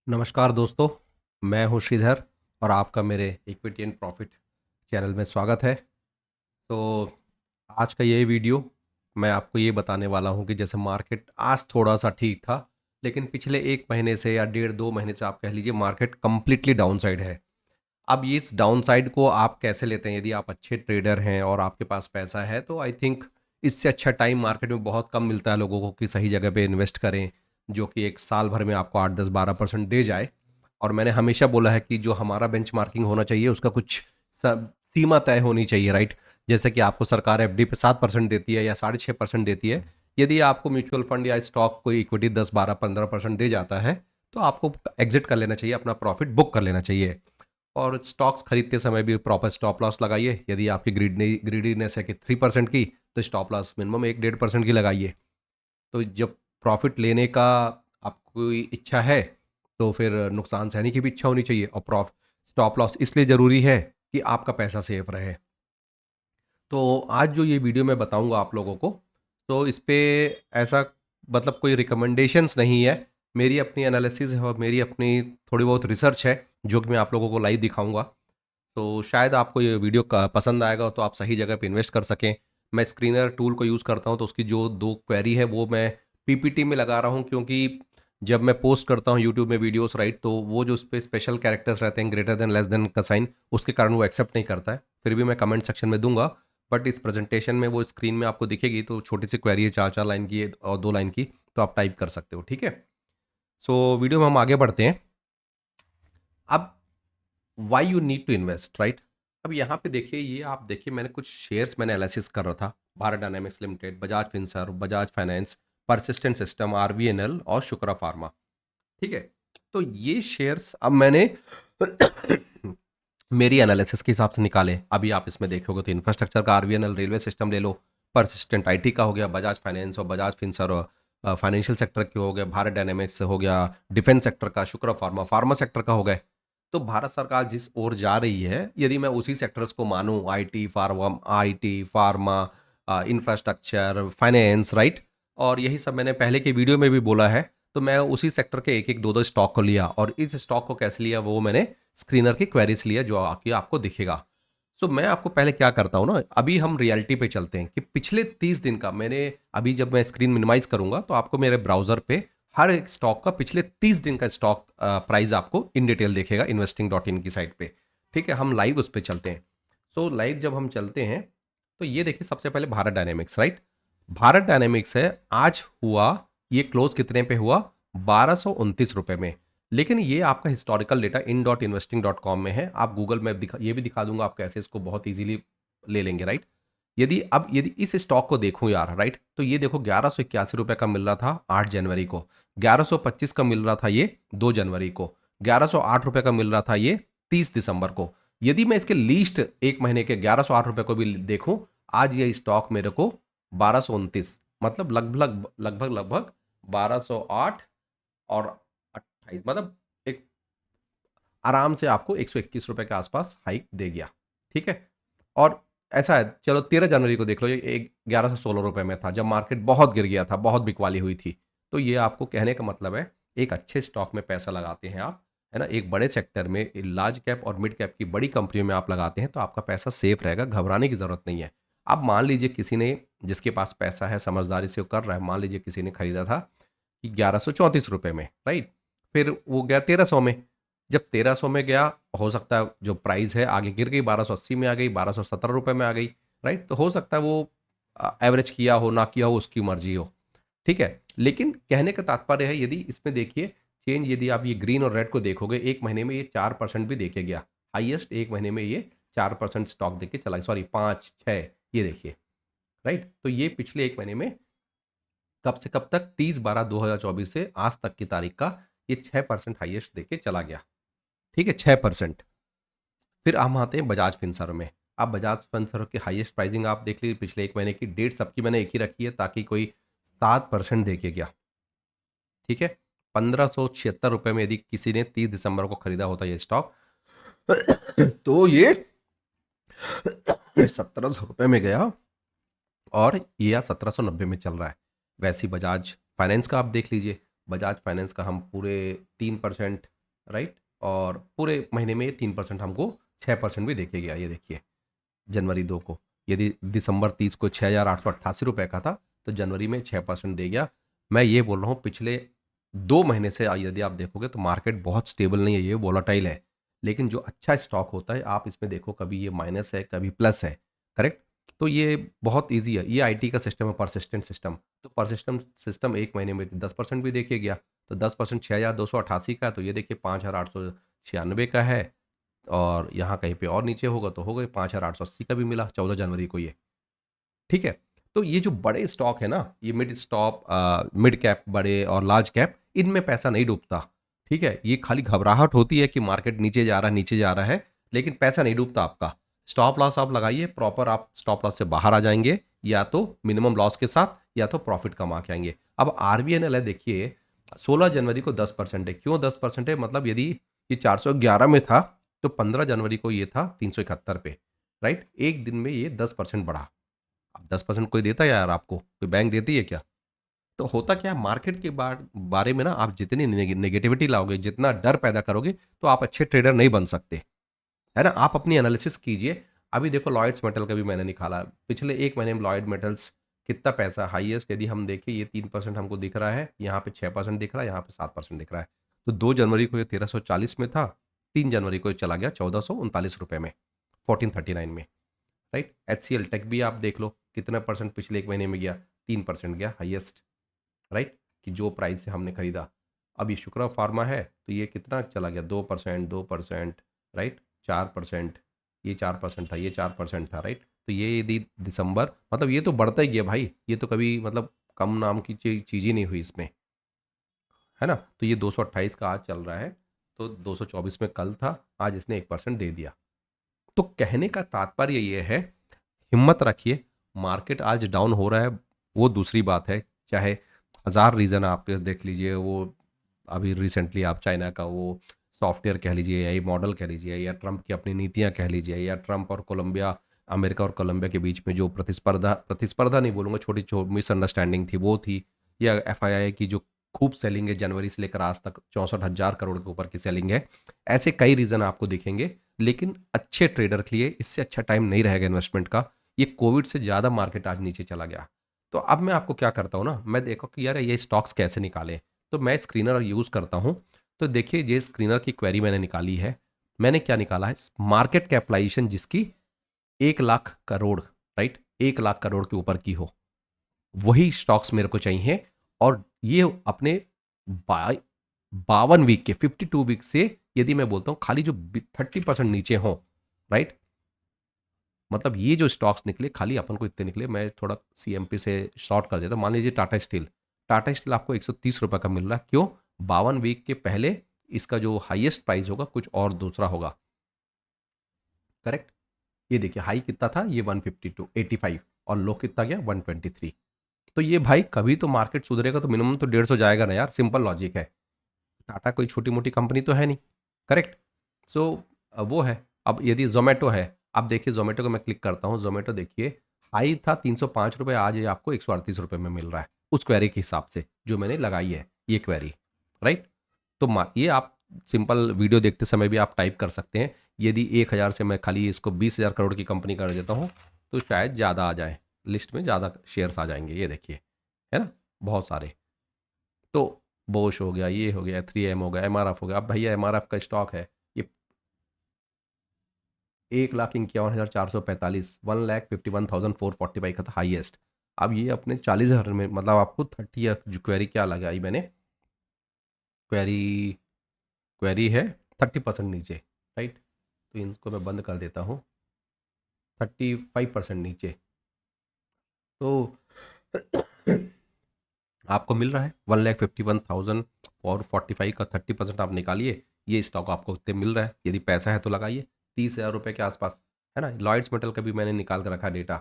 नमस्कार दोस्तों, मैं हूँ श्रीधर और आपका मेरे इक्विटी एंड प्रॉफिट चैनल में स्वागत है। तो आज का ये वीडियो मैं आपको ये बताने वाला हूँ कि जैसे मार्केट आज थोड़ा सा ठीक था, लेकिन पिछले 1 महीने से या 1.5-2 महीने से आप कह लीजिए मार्केट कम्प्लीटली डाउन साइड है। अब ये इस डाउन साइड को आप कैसे लेते हैं? यदि आप अच्छे ट्रेडर हैं और आपके पास पैसा है तो आई थिंक इससे अच्छा टाइम मार्केट में बहुत कम मिलता है लोगों को कि सही जगह पे इन्वेस्ट करें, जो कि एक साल भर में आपको 8, 10, 12% दे जाए। और मैंने हमेशा बोला है कि जो हमारा बेंचमार्किंग होना चाहिए उसका कुछ सीमा तय होनी चाहिए, राइट? जैसे कि आपको सरकार एफडी पे 7% देती है या 6.5% देती है। यदि आपको म्यूचुअल फंड या स्टॉक कोई इक्विटी 10, 12, 15% दे जाता है तो आपको एग्जिट कर लेना चाहिए, अपना प्रॉफिट बुक कर लेना चाहिए। और स्टॉक्स खरीदते समय भी प्रॉपर स्टॉप लॉस लगाइए। यदि आपकी ग्रीडीनेस है कि 3% की, तो स्टॉप लॉस मिनिमम 1-1.5% की लगाइए। तो जब प्रॉफिट लेने का आपको इच्छा है तो फिर नुकसान सहने की भी इच्छा होनी चाहिए। और प्रॉफ स्टॉप लॉस इसलिए ज़रूरी है कि आपका पैसा सेफ रहे। तो आज जो ये वीडियो मैं बताऊंगा आप लोगों को, तो इस पे ऐसा मतलब कोई रिकमेंडेशंस नहीं है, मेरी अपनी एनालिसिस है और मेरी अपनी थोड़ी बहुत रिसर्च है जो कि मैं आप लोगों को लाइव दिखाऊंगा। तो शायद आपको ये वीडियो का पसंद आएगा तो आप सही जगह पे इन्वेस्ट कर सकें। मैं स्क्रीनर टूल को यूज़ करता हूँ तो उसकी जो 2 क्वेरी है वो मैं पीपीटी में लगा रहा हूँ, क्योंकि जब मैं पोस्ट करता हूँ यूट्यूब में वीडियोस, राइट, तो वो जो उस पर स्पेशल कैरेक्टर्स रहते हैं, ग्रेटर देन लेस देन का साइन, उसके कारण वो एक्सेप्ट नहीं करता है। फिर भी मैं कमेंट सेक्शन में दूंगा, बट इस प्रेजेंटेशन में वो स्क्रीन में आपको दिखेगी। तो छोटी सी क्वेरी है, 4-4 लाइन की और 2 लाइन की, तो आप टाइप कर सकते हो, ठीक है? सो वीडियो में हम आगे बढ़ते हैं। अब why you need to invest, right? अब यहाँ पे देखिए, ये आप देखिए, मैंने कुछ शेयर्स मैंने एनालिसिस कर रहा था। Bharat dynamics limited, Bajaj Finserv, Bajaj finance, persistent system, RVNL और शुक्रा फार्मा, ठीक है? तो ये शेयर्स अब मैंने मेरी एनालिसिस के हिसाब से निकाले। अभी आप इसमें देखोगे तो इंफ्रास्ट्रक्चर का आरवीएनएल, रेलवे सिस्टम ले लो, परसिस्टेंट आईटी का हो गया, बजाज फाइनेंस और बजाज फिनसर्व फाइनेंशियल सेक्टर के हो गए, भारत डायनामिक्स हो गया डिफेंस सेक्टर का, शुक्र फार्मा फार्मा सेक्टर का हो गए। तो भारत सरकार जिस ओर जा रही है, यदि मैं उसी सेक्टर्स को मानूं, IT pharma, infrastructure, finance, right, और यही सब मैंने पहले के वीडियो में भी बोला है, तो मैं उसी सेक्टर के एक एक दो दो स्टॉक को लिया। और इस स्टॉक को कैसे लिया वो मैंने स्क्रीनर की क्वेरीज लिया, जो आके आपको दिखेगा। सो मैं आपको पहले क्या करता हूँ ना, अभी हम रियलिटी पे चलते हैं कि पिछले 30 दिन का मैंने, अभी जब मैं स्क्रीन मिनिमाइज करूंगा तो आपको मेरे ब्राउजर पे हर एक स्टॉक का पिछले 30 दिन का स्टॉक प्राइस आपको इन डिटेल देखेगा investing.in की साइट पे, ठीक है? हम लाइव उस पर चलते हैं। सो लाइव जब हम चलते हैं तो ये देखिए, सबसे पहले Bharat dynamics, right? Bharat dynamics है, आज हुआ, ये क्लोज कितने पे हुआ? 1229 रुपए में। लेकिन ये आपका हिस्टोरिकल डेटा in.investing.com में है। आप गूगल मैप दिखा, ये भी दिखा दूंगा आप कैसे इसको बहुत इजीली ले लेंगे, राइट? यदि इस स्टॉक को देखूं यार, राइट, तो ये देखो 1181 रुपए का मिल रहा था 8 जनवरी को, 1125 का मिल रहा था ये 2 जनवरी को, 1108 रुपए का मिल रहा था ये 30 दिसंबर को। यदि मैं इसके लीस्ट 1 महीने के 1108 रुपए को भी देखूं, आज ये स्टॉक मेरे को 1229, मतलब लगभग लगभग लगभग 1208 और 28, मतलब एक आराम से आपको 121 रुपए के आसपास हाइक दे गया, ठीक है? और ऐसा है, चलो 13 जनवरी को देख लो, ये एक 1116 रुपए में था जब मार्केट बहुत गिर गया था, बहुत बिकवाली हुई थी। तो ये आपको कहने का मतलब है, एक अच्छे स्टॉक में पैसा लगाते हैं आप, है ना, एक बड़े सेक्टर में, लार्ज कैप और मिड कैप की बड़ी कंपनियों में आप लगाते हैं तो आपका पैसा सेफ रहेगा, घबराने की जरूरत नहीं है। अब मान लीजिए किसी ने, जिसके पास पैसा है, समझदारी से वो कर रहा है, मान लीजिए किसी ने खरीदा था कि 1134 रुपए में, राइट, फिर वो गया 1300 में। जब 1300 में गया, हो सकता है जो प्राइस है आगे गिर गई, 1280 में आ गई, 1217 रुपए में आ गई, राइट? तो हो सकता है वो एवरेज किया हो, ना किया हो, उसकी मर्जी हो, ठीक है? लेकिन कहने का तात्पर्य है, यदि इसमें देखिए चेंज, यदि आप ये ग्रीन और रेड को देखोगे, 1 महीने में ये 4% भी देके गया, हाईएस्ट 1 महीने में ये 4% स्टॉक देके चला, सॉरी 5-6, ये देखिए, राइट? तो ये पिछले 1 महीने में कब से कब तक, 30/12/2024 से आज तक की तारीख का ये 6% हाईएस्ट देके चला गया, ठीक है? 6%। फिर हम आते हैं बजाज फिनसर्व में। आप बजाज फिनसर्व की हाईएस्ट प्राइसिंग आप देख लीजिए पिछले 1 महीने की, डेट सबकी मैंने एक ही रखी है ताकि कोई 7% देके गया, ठीक है? 1576 रुपए में यदि किसी ने 30 दिसंबर को खरीदा होता ये स्टॉक, तो ये 1700 रुपए में गया और ये आज 1790 में चल रहा है। वैसी बजाज फाइनेंस का आप देख लीजिए, बजाज फाइनेंस का हम पूरे 3%, राइट, और पूरे महीने में 3% हमको 6% भी देके गया। ये देखिए जनवरी 2 को, यदि दिसंबर 30 को 6,888 रुपये का था तो जनवरी में 6% दे गया। मैं ये बोल रहा हूँ पिछले 2 महीने से यदि आप देखोगे तो मार्केट बहुत स्टेबल नहीं है, ये वोलाटाइल है। लेकिन जो अच्छा स्टॉक होता है आप इसमें देखो, कभी ये माइनस है कभी प्लस है। करेक्ट। तो ये बहुत ईजी है, ये आईटी का सिस्टम है, परसिस्टेंट सिस्टम। तो परसिस्टेंट सिस्टम एक महीने में 10% भी देखिए गया। तो 10% 6,288 का है, तो ये देखिए 5,896 का है। और यहाँ कहीं पे और नीचे होगा तो हो गए 5,880 का भी मिला 14 जनवरी को ये। ठीक है। तो ये जो बड़े स्टॉक है ना, ये मिड कैप बड़े और लार्ज कैप, इनमें पैसा नहीं डूबता। ठीक है, ये खाली घबराहट होती है कि मार्केट नीचे जा रहा है नीचे जा रहा है, लेकिन पैसा नहीं डूबता आपका। स्टॉप लॉस आप लगाइए प्रॉपर, आप स्टॉप लॉस से बाहर आ जाएंगे, या तो मिनिमम लॉस के साथ या तो प्रॉफिट कमा के आएंगे। अब आरबीएनएल है देखिए, 16 जनवरी को 10% है। क्यों 10% है? मतलब यदि ये 411 में था तो 15 जनवरी को ये था 371 पे। राइट, एक दिन में ये 10% बढ़ा। अब 10% कोई देता है यार आपको? कोई बैंक देती है क्या? तो होता क्या है, मार्केट के बारे में ना आप जितनी नेगेटिविटी लाओगे, जितना डर पैदा करोगे, तो आप अच्छे ट्रेडर नहीं बन सकते। है ना? आप अपनी एनालिसिस कीजिए। अभी देखो लॉयड्स मेटल का भी मैंने निकाला, पिछले एक महीने में लॉयड मेटल्स कितना पैसा हाईएस्ट, यदि हम देखें ये 3% हमको दिख रहा है, यहाँ पे 6% दिख रहा है, यहाँ पे 7% दिख रहा है। तो 2 जनवरी को ये 1340 में था, 3 जनवरी को ये चला गया 1439 रुपये में, 1439 में। Right, H C L Tech भी आप देख लो कितना परसेंट पिछले एक महीने में गया, 3% गया हाईएस्ट। राइट, कि जो प्राइस से हमने खरीदा। अब ये शुक्रा फार्मा है तो ये कितना चला गया, 2%, 2%, राइट, 4%, ये 4% था, ये 4% था। राइट, तो ये यदि दिसंबर, मतलब ये तो बढ़ता ही गया भाई, ये तो कभी मतलब कम नाम की चीज़ ही नहीं हुई इसमें। है ना? तो ये 228 का आज चल रहा है, तो 224 में कल था, आज इसने 1% दे दिया। तो कहने का तात्पर्य ये है, हिम्मत रखिए। मार्केट आज डाउन हो रहा है वो दूसरी बात है, चाहे हज़ार रीज़न आप देख लीजिए, वो अभी रिसेंटली आप चाइना का वो सॉफ्टवेयर कह लीजिए, या ये मॉडल कह लीजिए, या ट्रंप की अपनी नीतियां कह लीजिए, या ट्रंप और कोलंबिया, अमेरिका और कोलंबिया के बीच में जो प्रतिस्पर्धा प्रतिस्पर्धा नहीं बोलूँगा, छोटी छोटी मिसअंडरस्टैंडिंग थी वो थी, या एफआईआई की जो खूब सेलिंग है जनवरी से लेकर आज तक 64,000 करोड़ के ऊपर की सेलिंग है। ऐसे कई रीज़न आपको दिखेंगे, लेकिन अच्छे ट्रेडर के लिए इससे अच्छा टाइम नहीं रहेगा इन्वेस्टमेंट का। ये कोविड से ज़्यादा मार्केट आज नीचे चला गया। तो अब मैं आपको क्या करता हूँ ना, मैं देखो कि यार ये स्टॉक्स कैसे निकालें, तो मैं स्क्रीनर यूज़ करता हूँ। तो देखिए ये स्क्रीनर की क्वेरी मैंने निकाली है। मैंने क्या निकाला है, मार्केट कैपिटलाइजेशन जिसकी 1 लाख करोड़, राइट, 1 लाख करोड़ के ऊपर की हो, वही स्टॉक्स मेरे को चाहिए। और ये अपने 52 वीक के 52 वीक से, यदि मैं बोलता हूँ खाली जो 30% नीचे हो, राइट, मतलब ये जो स्टॉक्स निकले खाली अपन को इतने निकले, मैं थोड़ा सीएमपी से शॉर्ट कर देता हूँ। मान लीजिए टाटा स्टील आपको 130 रुपये का मिल रहा है। क्यों? 52 वीक के पहले इसका जो हाईएस्ट प्राइस होगा कुछ और दूसरा होगा। करेक्ट। ये देखिए हाई कितना था, ये 152 85, और लो कितना गया 123। तो ये भाई कभी तो मार्केट सुधरेगा तो मिनिमम तो 150 जाएगा ना यार, सिंपल लॉजिक है। टाटा कोई छोटी मोटी कंपनी तो है नहीं। करेक्ट। सो वो है। अब यदि जोमेटो है, अब देखिए जोमेटो को मैं क्लिक करता हूँ, जोमेटो देखिए हाई था 305 रुपये, आज ये आपको 138 रुपये में मिल रहा है, उस क्वेरी के हिसाब से जो मैंने लगाई है ये क्वेरी। राइट। तो ये आप सिंपल वीडियो देखते समय भी आप टाइप कर सकते हैं। यदि 1,000 से मैं खाली इसको 20,000 करोड़ की कंपनी कर देता हूँ तो शायद ज़्यादा आ जाए, लिस्ट में ज़्यादा शेयर्स आ जाएंगे। ये देखिए, है ना, बहुत सारे। तो बोश हो गया, ये हो गया, 3M हो गया, एमआरएफ हो गया। अब भैया एमआरएफ का स्टॉक है ये 1,51,445, 1,51,445 का था हाईएस्ट। अब ये अपने 40,000 में, मतलब आपको 30, जो क्वेरी क्या लगाई मैंने, क्वेरी क्वेरी है 30% नीचे। राइट, तो इनको मैं बंद कर देता हूँ। 35% नीचे, तो आपको मिल रहा है 1,51,445 का 30% आप निकालिए, ये स्टॉक आपको उतने मिल रहा है। यदि पैसा है तो लगाइए 30,000 रुपये के आसपास। है ना, लॉयड्स मेटल का भी मैंने निकाल कर रखा डेटा।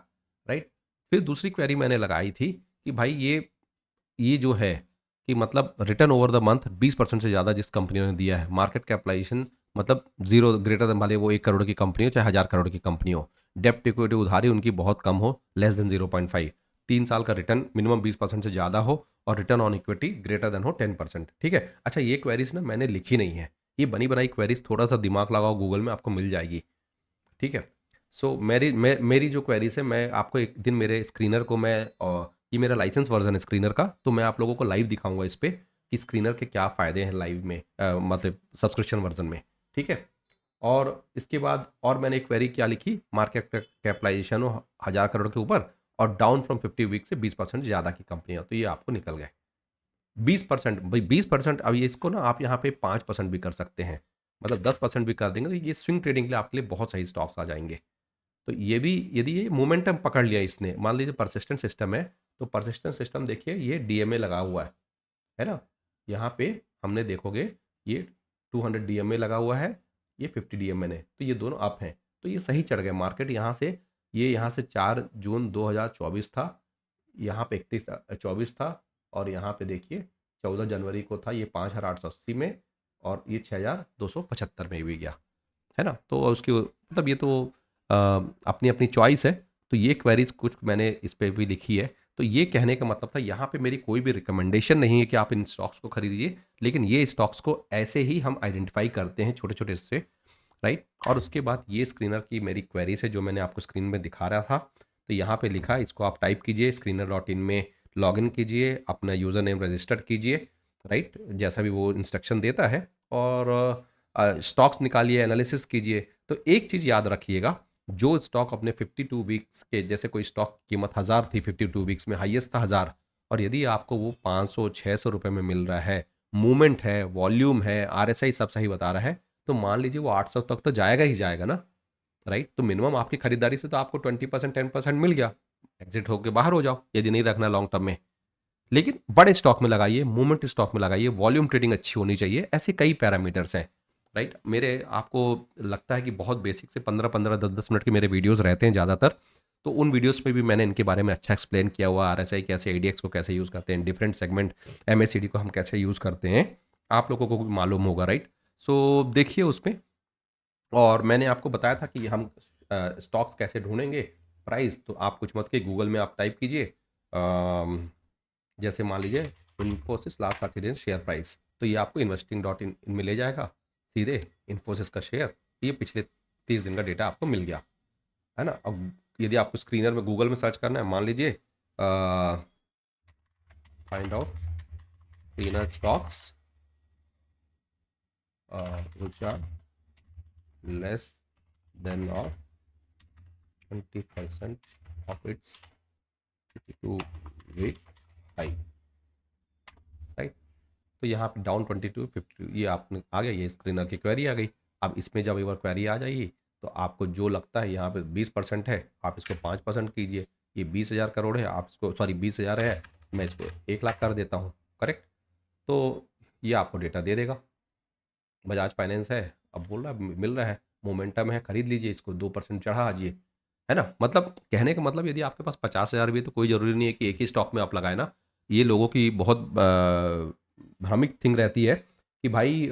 राइट। फिर दूसरी क्वेरी मैंने लगाई थी कि भाई ये जो है कि मतलब रिटर्न ओवर द मंथ 20% से ज़्यादा जिस कंपनी ने दिया है, मार्केट कैपिटलाइजेशन मतलब जीरो ग्रेटर देन, भले वो 1 करोड़ की कंपनी हो चाहे 1,000 करोड़ की कंपनी हो, डेप्ट इक्विटी उधारी उनकी बहुत कम हो, लेस देन 0.5, 3 साल का रिटर्न मिनिमम 20% से ज़्यादा हो, और return on equity greater than हो 10%। ठीक है। अच्छा, ये क्वेरीज ना मैंने लिखी नहीं है, ये बनी बनाई क्वेरीज थोड़ा सा दिमाग लगाओ, गूगल में आपको मिल जाएगी, ठीक है। सो मेरी जो क्वेरीज है, मैं आपको एक दिन मेरे स्क्रीनर को मैं ये मेरा लाइसेंस वर्जन है स्क्रीनर का, तो मैं आप लोगों को लाइव दिखाऊंगा इस पे कि स्क्रीनर के क्या फ़ायदे हैं लाइव में, मतलब सब्सक्रिप्शन वर्जन में, ठीक है। और इसके बाद और मैंने एक क्वेरी क्या लिखी, मार्केट कैपिटलाइजेशन हो 1000 करोड़ के ऊपर और डाउन फ्रॉम 50 वीक से 20% ज़्यादा की कंपनियां, तो ये आपको निकल गए 20%। भाई 20%, अब ये इसको ना आप यहाँ पे 5% भी कर सकते हैं, मतलब 10% भी कर देंगे, तो ये स्विंग ट्रेडिंग के लिए आपके लिए बहुत सही स्टॉक्स आ जाएंगे। तो ये भी, यदि ये मोमेंटम पकड़ लिया इसने, मान लीजिए परसिस्टेंट सिस्टम है, तो परसिस्टेंट सिस्टम देखिए ये डीएमए लगा हुआ है ना, यहाँ पे हमने देखोगे ये 200 डीएमए लगा हुआ है, ये 50 डीएमए है, तो ये दोनों अप हैं, तो ये सही चढ़ गए मार्केट यहाँ से। ये यहाँ से 4 जून 2024 था, यहाँ पे 31 था, और यहाँ पे देखिए 14 जनवरी को था ये 5880 में, और ये 6275 में भी गया, है ना। तो उसकी मतलब ये तो अपनी अपनी चॉइस है। तो ये क्वेरीज कुछ मैंने इस पे भी लिखी है, तो ये कहने का मतलब था यहाँ पे मेरी कोई भी रिकमेंडेशन नहीं है कि आप इन स्टॉक्स को खरीदिए, लेकिन ये स्टॉक्स को ऐसे ही हम आइडेंटिफाई करते हैं छोटे छोटे से, राइट। और उसके बाद ये स्क्रीनर की मेरी क्वेरीज है जो मैंने आपको स्क्रीन में दिखा रहा था, तो यहाँ पे लिखा, इसको आप टाइप कीजिए, screener.in में लॉगिन कीजिए, अपना यूज़र नेम रजिस्टर्ड कीजिए, राइट, जैसा भी वो इंस्ट्रक्शन देता है, और स्टॉक्स निकालिए, एनालिसिस कीजिए। तो एक चीज़ याद रखिएगा, जो स्टॉक अपने 52 वीक्स के, जैसे कोई स्टॉक कीमत 1000 थी 52 वीक्स में, हाईएस्ट था 1000, और यदि आपको वो 500-600 रुपये में मिल रहा है, मूवमेंट है, वॉल्यूम है, आरएसआई सब सही बता रहा है, तो मान लीजिए वो 800 तक तो जाएगा ही जाएगा ना, राइट। तो मिनिमम आपकी खरीदारी से तो आपको 20% 10% मिल गया, एग्जिट होकर बाहर हो जाओ यदि नहीं रखना लॉन्ग टर्म में। लेकिन बड़े स्टॉक में लगाइए, मूवमेंट स्टॉक में लगाइए, वॉल्यूम ट्रेडिंग अच्छी होनी चाहिए, ऐसे कई पैरामीटर्स हैं, राइट। मेरे आपको लगता है कि बहुत बेसिक से 15-15 10-10 मिनट के मेरे वीडियोस रहते हैं ज़्यादातर, तो उन वीडियोस में भी मैंने इनके बारे में अच्छा एक्सप्लेन किया हुआ, आरएसआई कैसे, आईडीएक्स को कैसे यूज़ करते हैं, डिफरेंट सेगमेंट एमएससीडी को हम कैसे यूज़ करते हैं, आप लोगों को भी मालूम होगा, राइट। सो देखिए उसमें, और मैंने आपको बताया था कि हम स्टॉक्स कैसे ढूंढेंगे, प्राइस, तो आप कुछ मत के गूगल में आप टाइप कीजिए, जैसे मान लीजिए Infosys last 30 days share price, तो ये आपको investing.in में ले जाएगा सीधे, इन्फोसिस का शेयर, ये पिछले 30 दिन का डेटा आपको मिल गया, है ना। अब यदि आपको स्क्रीनर में गूगल में सर्च करना है, मान लीजिए find out cleaner stocks which are less than or 20% of its 52 week high, right. तो यहाँ पे डाउन 22 52 ये आपने आ गया, ये स्क्रीनर की क्वेरी आ गई। अब इसमें जब एक बार क्वेरी आ जाएगी, तो आपको जो लगता है यहाँ पे 20% है, आप इसको 5% कीजिए, ये 20,000 करोड़ है, आप इसको, सॉरी 20,000 है, मैं इसको 1 लाख कर देता हूँ, करेक्ट। तो ये आपको डेटा दे देगा। बजाज फाइनेंस है, अब बोल रहा है मिल रहा है, मोमेंटम है, खरीद लीजिए इसको, 2% चढ़ा आजिए, है ना। मतलब कहने का मतलब, यदि आपके पास 50,000 भी है, तो कोई ज़रूरी नहीं है कि एक ही स्टॉक में आप लगाए ना। ये लोगों की बहुत भ्रमिक थिंग रहती है कि भाई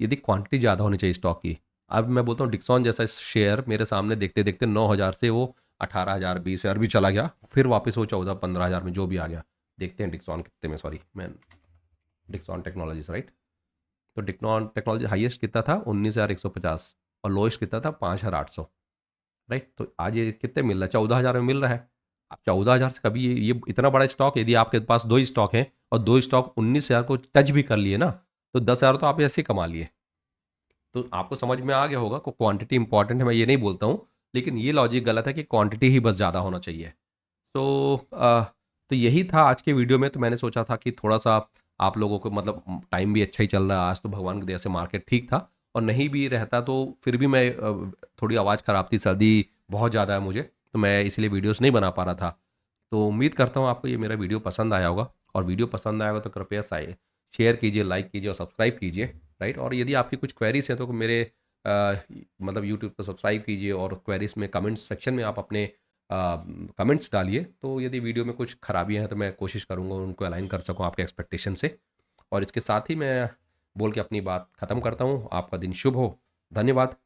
यदि क्वांटिटी ज़्यादा होनी चाहिए स्टॉक की। अब मैं बोलता हूँ डिक्सॉन जैसा शेयर मेरे सामने देखते देखते 9,000 से वो 18,000 20,000 भी चला गया, फिर वापस वो 14-15,000 में जो भी आ गया। देखते हैं डिक्सॉन कितने में, सॉरी मैं डिक्सॉन टेक्नोलॉजीज, राइट। तो डिक्सॉन टेक्नोलॉजी हाईएस्ट कितना था 19,150, और लोएस्ट कितना था 5,800, राइट। तो आज ये कितने मिल रहा है, 14,000 में मिल रहा है। अब 14,000 से कभी ये इतना बड़ा स्टॉक, यदि आपके पास 2 ही स्टॉक हैं और 2 स्टॉक 19,000 को टच भी कर लिए ना, तो 10,000 तो आप ऐसे ही कमा लिए। तो आपको समझ में आ गया होगा को क्वांटिटी इंपॉर्टेंट है, मैं ये नहीं बोलता हूँ, लेकिन ये लॉजिक गलत है कि क्वांटिटी ही बस ज़्यादा होना चाहिए। तो तो यही था आज के वीडियो में। तो मैंने सोचा था कि थोड़ा सा आप लोगों को, मतलब टाइम भी अच्छा ही चल रहा है आज, तो भगवान की दया से मार्केट ठीक था, और नहीं भी रहता तो फिर भी मैं थोड़ी आवाज़ ख़राब थी, सर्दी बहुत ज़्यादा है मुझे, तो मैं इसलिए वीडियोस नहीं बना पा रहा था। तो उम्मीद करता हूँ आपको ये मेरा वीडियो पसंद आया होगा, और वीडियो पसंद आया होगा तो कृपया शेयर कीजिए, लाइक कीजिए और सब्सक्राइब कीजिए, राइट। और यदि आपकी कुछ क्वेरीज हैं तो मेरे मतलब यूट्यूब पर सब्सक्राइब कीजिए, और क्वेरीज में कमेंट्स सेक्शन में आप अपने कमेंट्स डालिए। तो यदि वीडियो में कुछ खराबियां हैं तो मैं कोशिश करूंगा उनको अलाइन कर सकूं आपके एक्सपेक्टेशन से। और इसके साथ ही मैं बोल के अपनी बात ख़त्म करता हूं। आपका दिन शुभ हो। धन्यवाद।